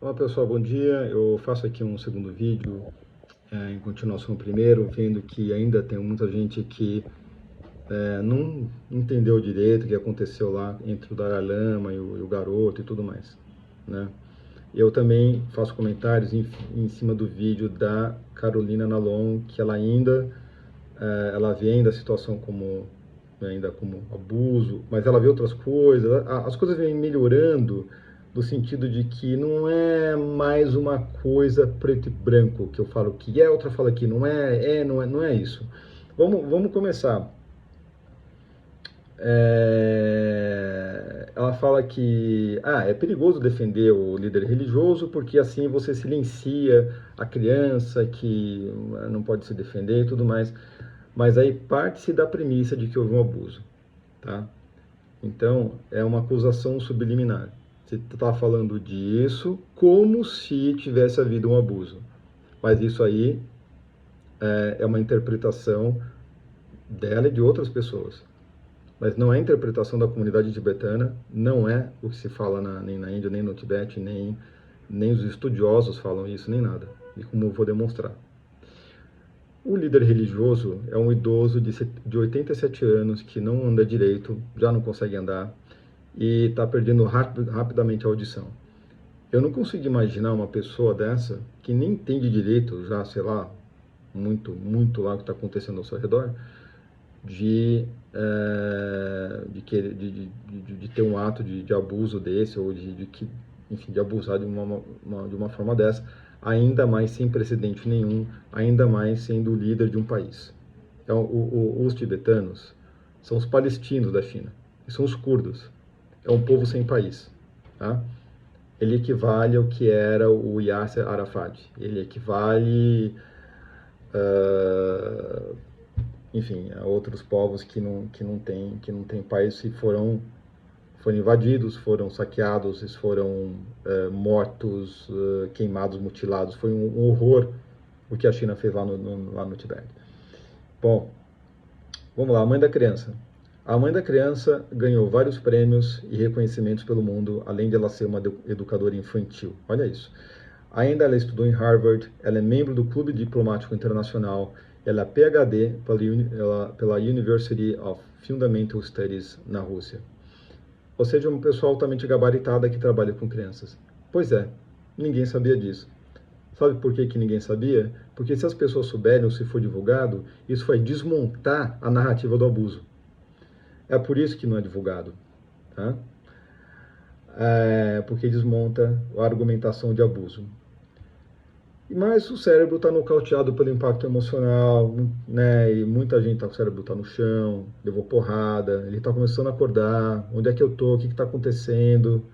Olá pessoal, bom dia. Eu faço aqui um segundo vídeo em continuação do primeiro, vendo que ainda tem muita gente que não entendeu direito o que aconteceu lá entre o Dalai Lama e o garoto e tudo mais, né? Eu também faço comentários em cima do vídeo da Carolina Nalon, que ela vê ainda a situação como ainda como abuso, mas ela vê outras coisas. As coisas vêm melhorando no sentido de que não é mais uma coisa preto e branco que eu falo que é, outra fala que não é isso. Vamos começar. Ela fala que é perigoso defender o líder religioso porque assim você silencia a criança que não pode se defender e tudo mais. Mas aí parte-se da premissa de que houve um abuso, tá? Então, é uma acusação subliminar. Você está falando disso como se tivesse havido um abuso. Mas isso aí é uma interpretação dela e de outras pessoas. Mas não é a interpretação da comunidade tibetana, não é o que se fala nem na Índia, nem no Tibete, nem os estudiosos falam isso, nem nada. E como eu vou demonstrar. O líder religioso é um idoso de 87 anos que não anda direito, já não consegue andar e está perdendo rapidamente a audição. Eu não consigo imaginar uma pessoa dessa que nem entende direito, já sei lá, muito lá o que está acontecendo ao seu redor, de ter um ato de abuso desse ou enfim, de abusar de uma forma dessa, ainda mais sem precedente nenhum, ainda mais sendo o líder de um país. Então, os tibetanos são os palestinos da China, e são os curdos. É um povo sem país, tá? Ele equivale ao que era o Yasser Arafat. Ele equivale, enfim, a outros povos que não tem país e foram invadidos, foram saqueados, foram mortos, queimados, mutilados. Foi um horror o que a China fez lá no Tibete. Bom, vamos lá, a mãe da criança. A mãe da criança ganhou vários prêmios e reconhecimentos pelo mundo, além de ela ser uma educadora infantil. Olha isso. Ainda ela estudou em Harvard, ela é membro do Clube Diplomático Internacional, ela é PhD pela University of Fundamental Studies na Rússia. Ou seja, uma pessoa altamente gabaritada que trabalha com crianças. Pois é, ninguém sabia disso. Sabe por que ninguém sabia? Porque se as pessoas souberem ou se for divulgado, isso vai desmontar a narrativa do abuso. É por isso que não é divulgado, tá? Porque desmonta a argumentação de abuso. Mas o cérebro está nocauteado pelo impacto emocional, né? E muita gente tá com o cérebro tá no chão, levou porrada, ele está começando a acordar, onde é que eu tô, o que está acontecendo?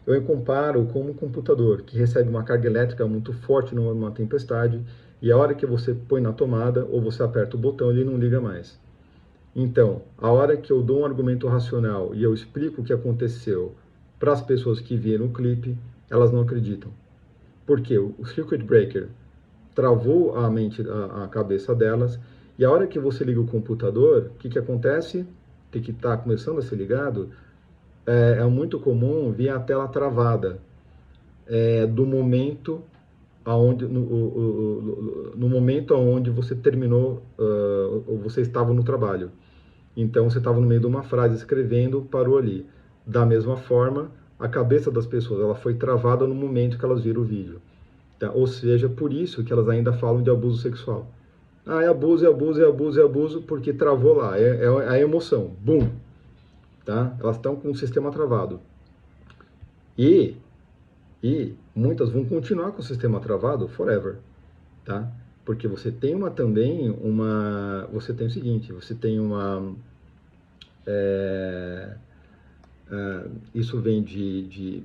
Eu comparo com um computador que recebe uma carga elétrica muito forte numa tempestade e a hora que você põe na tomada ou você aperta o botão, ele não liga mais. Então, a hora que eu dou um argumento racional e eu explico o que aconteceu para as pessoas que viram o clipe, elas não acreditam. Por quê? O circuit breaker travou a cabeça delas e a hora que você liga o computador, o que acontece? Tem que estar começando a ser ligado, é muito comum ver a tela travada do momento aonde no momento aonde você terminou ou você estava no trabalho. Então você estava no meio de uma frase escrevendo, parou ali. Da mesma forma, a cabeça das pessoas ela foi travada no momento que elas viram o vídeo. Tá? Ou seja, por isso que elas ainda falam de abuso sexual. É abuso, é abuso, é abuso, é abuso, porque travou lá. É a emoção. Bum! Tá? Elas estão com o sistema travado. E muitas vão continuar com o sistema travado forever, tá? Porque você tem você tem o seguinte, você tem isso vem de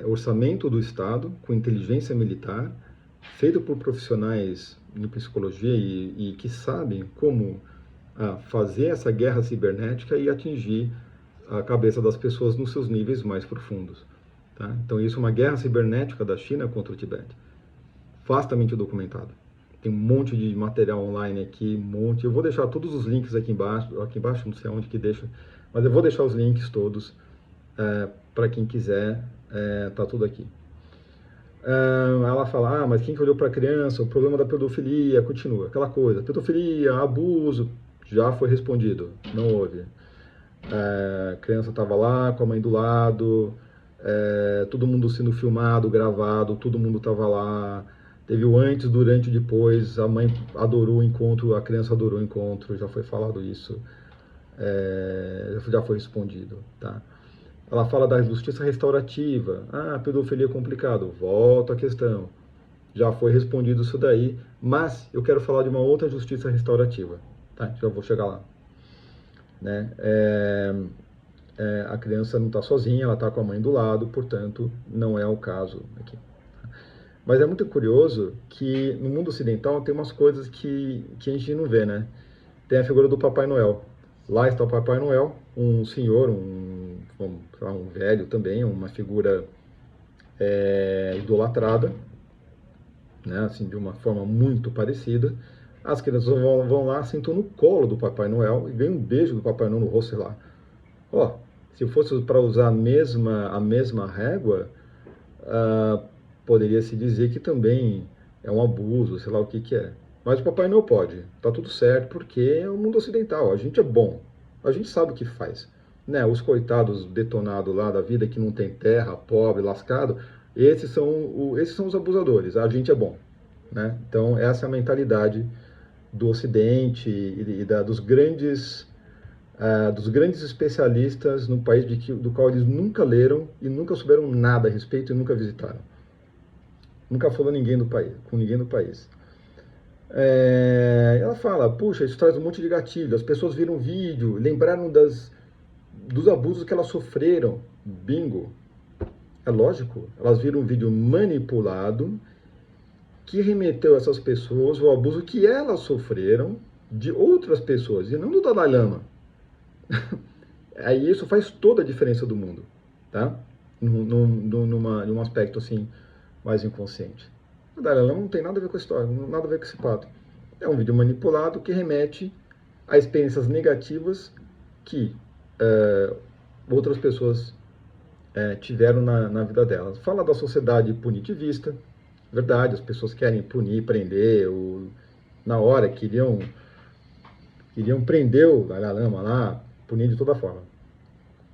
orçamento do Estado com inteligência militar, feito por profissionais em psicologia e que sabem como fazer essa guerra cibernética e atingir a cabeça das pessoas nos seus níveis mais profundos. Tá? Então, isso é uma guerra cibernética da China contra o Tibete. Vastamente documentado. Tem um monte de material online aqui, Eu vou deixar todos os links aqui embaixo, não sei onde que deixa, mas eu vou deixar os links todos para quem quiser, tá tudo aqui. Ela fala, mas quem que olhou para a criança? O problema da pedofilia continua, aquela coisa. Pedofilia, abuso, já foi respondido, não houve. A criança estava lá com a mãe do lado, todo mundo sendo filmado, gravado, todo mundo estava lá. Teve o antes, durante e depois. A mãe adorou o encontro, a criança adorou o encontro, já foi falado isso, já foi respondido, tá? Ela fala da justiça restaurativa. Pedofilia é complicado. Volta à questão. Já foi respondido isso daí, mas eu quero falar de uma outra justiça restaurativa, tá? Já vou chegar lá, né? A criança não está sozinha, ela está com a mãe do lado, portanto, não é o caso aqui. Mas é muito curioso que no mundo ocidental tem umas coisas que a gente não vê, né? Tem a figura do Papai Noel. Lá está o Papai Noel, um senhor, um velho também, uma figura idolatrada, né? Assim, de uma forma muito parecida. As crianças vão lá, sentam no colo do Papai Noel e ganham um beijo do Papai Noel no rosto, sei lá. Se fosse para usar a mesma régua, poderia se dizer que também é um abuso, sei lá o que é. Mas o Papai Noel pode, tá tudo certo, porque é o mundo ocidental, a gente é bom, a gente sabe o que faz. Né? Os coitados detonados lá da vida que não tem terra, pobre, lascado, esses são os abusadores, a gente é bom. Né? Então essa é a mentalidade do Ocidente dos grandes especialistas no país do qual eles nunca leram e nunca souberam nada a respeito e nunca visitaram. Nunca falou com ninguém do país. Ela fala, puxa, isso traz um monte de gatilho. As pessoas viram vídeo, lembraram dos abusos que elas sofreram. Bingo. É lógico, elas viram um vídeo manipulado que remeteu essas pessoas ao abuso que elas sofreram de outras pessoas, e não do Dalai Lama. Aí isso faz toda a diferença do mundo, tá? Num aspecto assim, mais inconsciente. O Dalai Lama não tem nada a ver com a história, nada a ver com esse fato. É um vídeo manipulado que remete a experiências negativas que outras pessoas tiveram na vida delas. Fala da sociedade punitivista, verdade, as pessoas querem punir, prender, na hora queriam prender o Dalai Lama lá, punir de toda forma.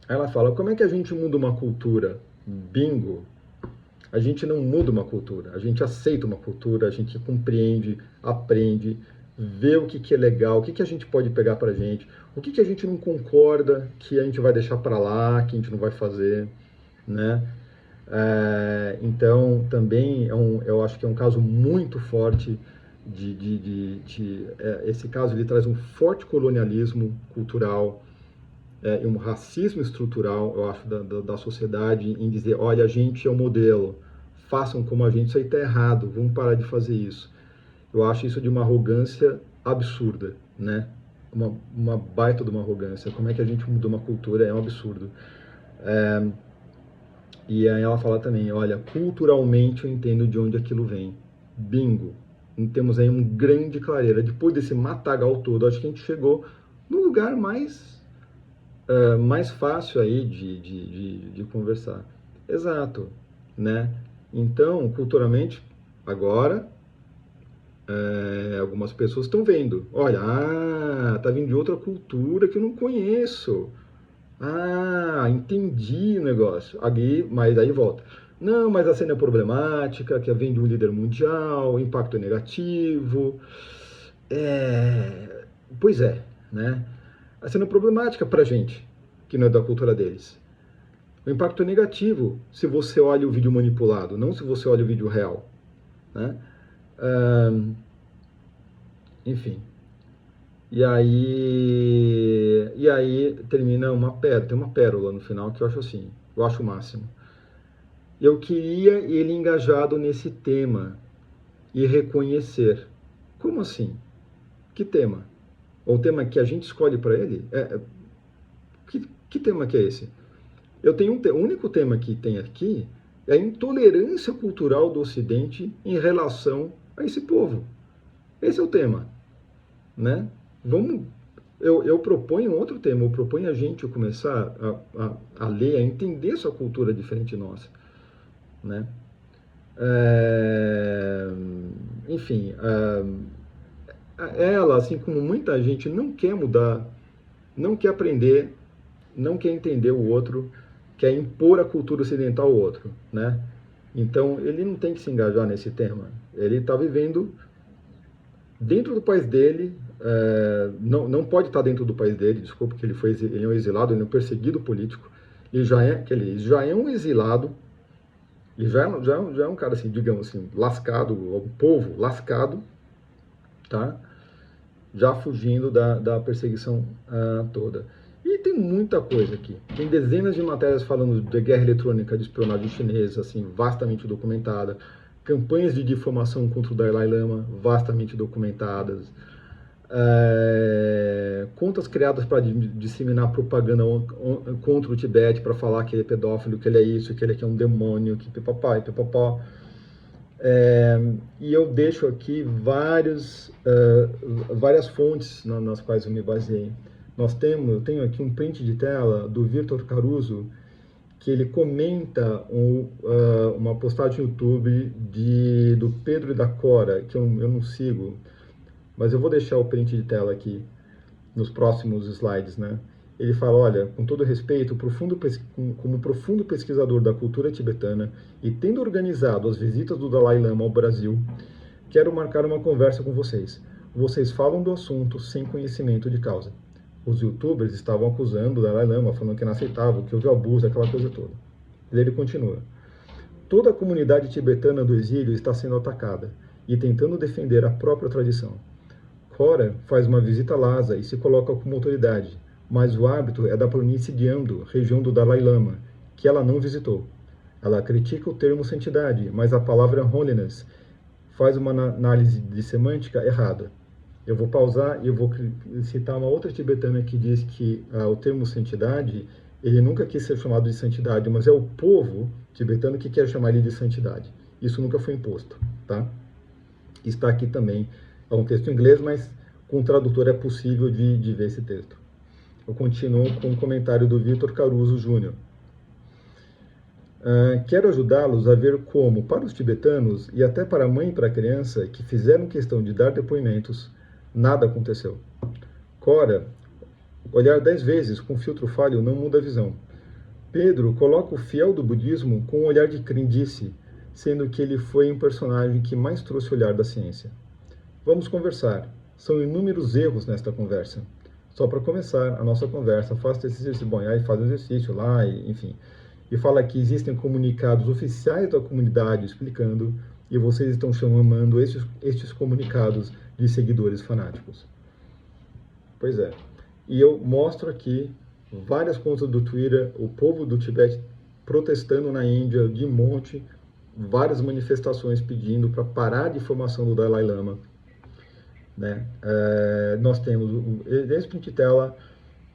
Aí ela fala, como é que a gente muda uma cultura? Bingo! A gente não muda uma cultura, a gente aceita uma cultura, a gente compreende, aprende, vê o que é legal, o que a gente pode pegar pra gente, o que a gente não concorda, que a gente vai deixar pra lá, que a gente não vai fazer, né? Então, também eu acho que é um caso muito forte esse caso ele traz um forte colonialismo cultural, e um racismo estrutural, eu acho, da sociedade em dizer, olha, a gente é o modelo, façam como a gente, isso aí está errado, vamos parar de fazer isso. Eu acho isso de uma arrogância absurda, né? Uma baita de uma arrogância. Como é que a gente muda uma cultura? É um absurdo. E aí ela fala também, olha, culturalmente eu entendo de onde aquilo vem. Bingo. Temos aí um grande clareira. Depois desse matagal todo, acho que a gente chegou no lugar mais fácil aí de conversar. Exato, né? Então, culturalmente, agora, algumas pessoas estão vendo. Olha, tá vindo de outra cultura que eu não conheço. Entendi o negócio. Mas aí volta. Não, mas a cena é problemática, que vem de um líder mundial, impacto é negativo. Pois é, né? A cena é problemática pra gente, que não é da cultura deles. O impacto é negativo se você olha o vídeo manipulado, não se você olha o vídeo real, né? Enfim. E aí termina tem uma pérola no final que eu acho assim, eu acho o máximo. Eu queria ele engajado nesse tema e reconhecer. Como assim? Que tema? O tema que a gente escolhe para ele? Que tema que é esse? O único tema que tem aqui é a intolerância cultural do Ocidente em relação a esse povo. Esse é o tema, né? eu proponho outro tema, eu proponho a gente começar a ler, a entender sua cultura diferente de nossa, né? É, enfim, ela, assim como muita gente, não quer mudar, não quer aprender, não quer entender o outro, quer impor a cultura ocidental ao outro, né? Então, ele não tem que se engajar nesse tema. Ele está vivendo dentro do país dele, não pode estar dentro do país dele, desculpa, porque ele é um exilado, ele é um perseguido político, ele já é um exilado, ele já é um cara, assim, digamos assim, lascado, um povo lascado, tá? Já fugindo da perseguição toda. E tem muita coisa aqui. Tem dezenas de matérias falando da guerra eletrônica de espionagem chinesa, assim, vastamente documentada. Campanhas de difamação contra o Dalai Lama, vastamente documentadas. Contas criadas para disseminar propaganda contra o Tibete, para falar que ele é pedófilo, que ele é isso, que ele é um demônio, que pipapá e pipapá. E eu deixo aqui várias fontes nas quais eu me baseei. Eu tenho aqui um print de tela do Vitor Caruso, que ele comenta uma postagem no YouTube do Pedro e da Cora, que eu não sigo, mas eu vou deixar o print de tela aqui nos próximos slides, né? Ele fala, olha, com todo respeito, como profundo pesquisador da cultura tibetana e tendo organizado as visitas do Dalai Lama ao Brasil, quero marcar uma conversa com vocês. Vocês falam do assunto sem conhecimento de causa. Os youtubers estavam acusando o Dalai Lama, falando que é inaceitável, que houve abuso, aquela coisa toda. E ele continua. Toda a comunidade tibetana do exílio está sendo atacada e tentando defender a própria tradição. Cora faz uma visita a Lhasa e se coloca como autoridade, mas o hábito é da planície de Amdo, região do Dalai Lama, que ela não visitou. Ela critica o termo santidade, mas a palavra holiness faz uma análise de semântica errada. Eu vou pausar e eu vou citar uma outra tibetana que diz que o termo santidade, ele nunca quis ser chamado de santidade, mas é o povo tibetano que quer chamar ele de santidade. Isso nunca foi imposto, tá? Está aqui também. É um texto em inglês, mas com tradutor é possível de ver esse texto. Eu continuo com um comentário do Vitor Caruso Júnior. Quero ajudá-los a ver como, para os tibetanos e até para a mãe e para a criança que fizeram questão de dar depoimentos, nada aconteceu. Cora, olhar 10 vezes com filtro falho não muda a visão. Pedro coloca o fiel do budismo com um olhar de crendice, sendo que ele foi um personagem que mais trouxe o olhar da ciência. Vamos conversar. São inúmeros erros nesta conversa. Só para começar a nossa conversa, faça esse exercício. Bom, aí faz um exercício lá, enfim. E fala que existem comunicados oficiais da comunidade explicando, e vocês estão chamando estes comunicados de seguidores fanáticos. Pois é. E eu mostro aqui várias contas do Twitter, o povo do Tibete protestando na Índia de monte, várias manifestações pedindo para parar a difamação do Dalai Lama. Né? Nós temos, nesse print de tela,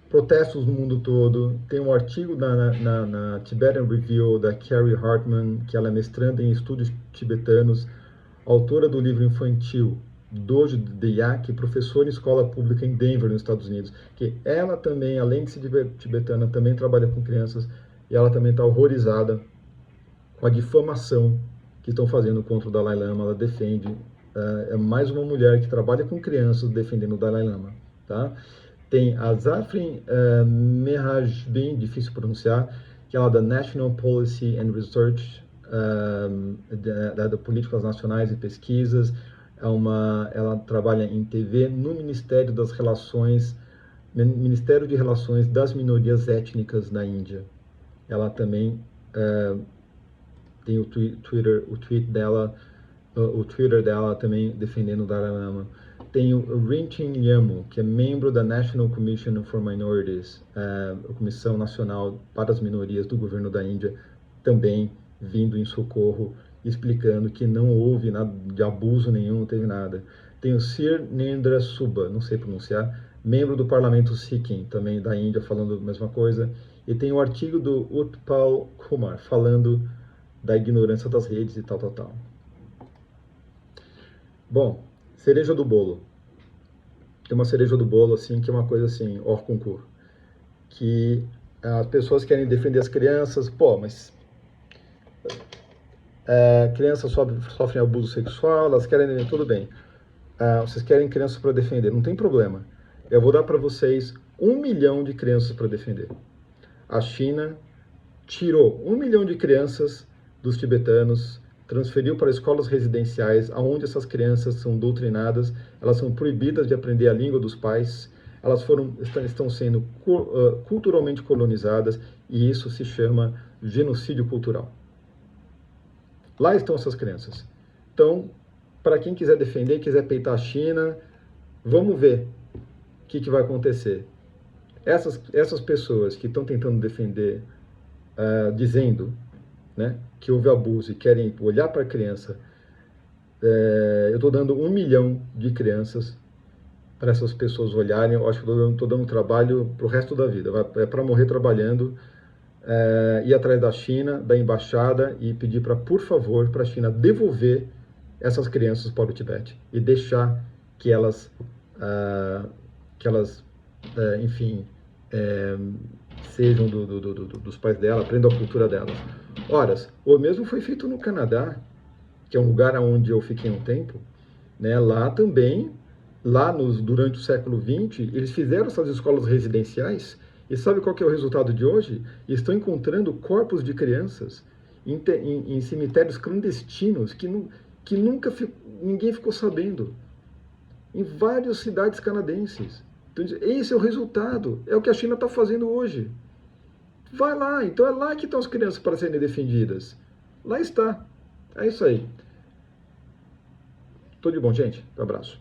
protestos no mundo todo. Tem um artigo na Tibetan Review da Carrie Hartman, que ela é mestranda em estudos tibetanos, autora do livro infantil Dojo de Yak, professora em escola pública em Denver, nos Estados Unidos, que ela também, além de ser tibetana, também trabalha com crianças, e ela também está horrorizada com a difamação que estão fazendo contra o Dalai Lama. Ela defende, é mais uma mulher que trabalha com crianças defendendo o Dalai Lama, tá? Tem a Zafrin Mehajbin, difícil pronunciar, que ela é da National Policy and Research, da Políticas Nacionais e Pesquisas. Ela trabalha em TV no Ministério de Relações das Minorias Étnicas na Índia. Ela também tem o tweet dela, o Twitter dela também defendendo o Dalai Lama. Tem o Rinchen Yamo, que é membro da National Commission for Minorities, a Comissão Nacional para as Minorias do governo da Índia, também vindo em socorro, explicando que não houve nada de abuso nenhum, não teve nada. Tem o Sir Nendra Subha, não sei pronunciar, membro do Parlamento Sikkim, também da Índia, falando a mesma coisa. E tem o artigo do Utpal Kumar, falando da ignorância das redes e tal. Bom, cereja do bolo. tem uma cereja do bolo, assim, que é uma coisa assim, hors concours, que as pessoas querem defender as crianças, pô, mas crianças sofrem abuso sexual, elas querem, tudo bem. Vocês querem crianças para defender, não tem problema. Eu vou dar para vocês 1 milhão de crianças para defender. A China tirou 1 milhão de crianças dos tibetanos, transferiu para escolas residenciais, onde essas crianças são doutrinadas, elas são proibidas de aprender a língua dos pais, estão sendo culturalmente colonizadas, e isso se chama genocídio cultural. Lá estão essas crianças. Então, para quem quiser defender, quiser peitar a China, vamos ver o que vai acontecer. Essas pessoas que estão tentando defender, dizendo, né, que houve abuso e querem olhar para a criança, eu estou dando 1 milhão de crianças para essas pessoas olharem. Eu acho que estou dando trabalho para o resto da vida. É para morrer trabalhando, ir atrás da China, da embaixada, e pedir por favor, para a China devolver essas crianças para o Tibete e deixar que elas, enfim, sejam dos pais dela, aprendam a cultura delas. Ora, o mesmo foi feito no Canadá, que é um lugar onde eu fiquei um tempo, né? Lá também, durante o século XX, eles fizeram essas escolas residenciais, e sabe qual que é o resultado de hoje? Estão encontrando corpos de crianças em cemitérios clandestinos que nunca ninguém ficou sabendo, em várias cidades canadenses. Então, esse é o resultado, é o que a China está fazendo hoje. Vai lá, então é lá que estão as crianças para serem defendidas. Lá está. É isso aí. Tudo de bom, gente. Um abraço.